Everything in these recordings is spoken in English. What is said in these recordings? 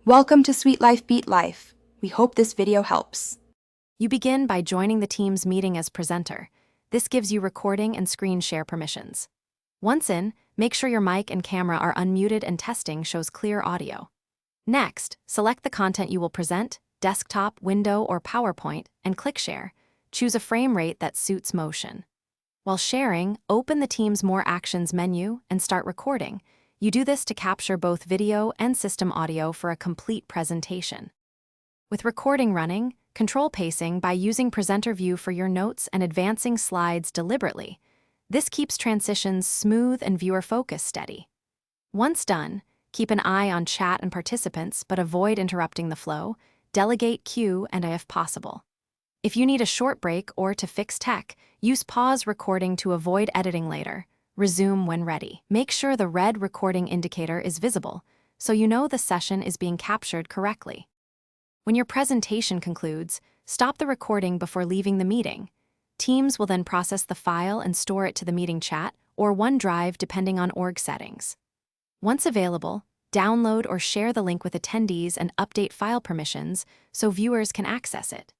Welcome to Sweet Life Beat Life. We hope this video helps. You begin by joining the team's meeting as presenter. This gives you recording and screen share permissions. Once in, make sure your mic and camera are unmuted and testing shows clear audio. Next, select the content you will present, desktop, window, or PowerPoint, and click Share. Choose a frame rate that suits motion. While sharing, open the Team's More Actions menu and start recording. You do this to capture both video and system audio for a complete presentation. With recording running, control pacing by using presenter view for your notes and advancing slides deliberately. This keeps transitions smooth and viewer focus steady. Once done, keep an eye on chat and participants but avoid interrupting the flow. Delegate cue and if possible. If you need a short break or to fix tech, use pause recording to avoid editing later. Resume when ready. Make sure the red recording indicator is visible, so you know the session is being captured correctly. When your presentation concludes, stop the recording before leaving the meeting. Teams will then process the file and store it to the meeting chat or OneDrive depending on org settings. Once available, download or share the link with attendees and update file permissions so viewers can access it.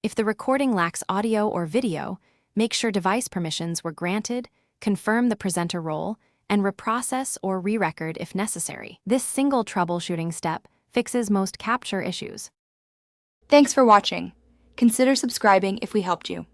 If the recording lacks audio or video, make sure device permissions were granted, confirm the presenter role, and reprocess or re-record if necessary. This single troubleshooting step fixes most capture issues. Thanks for watching. Consider subscribing if we helped you.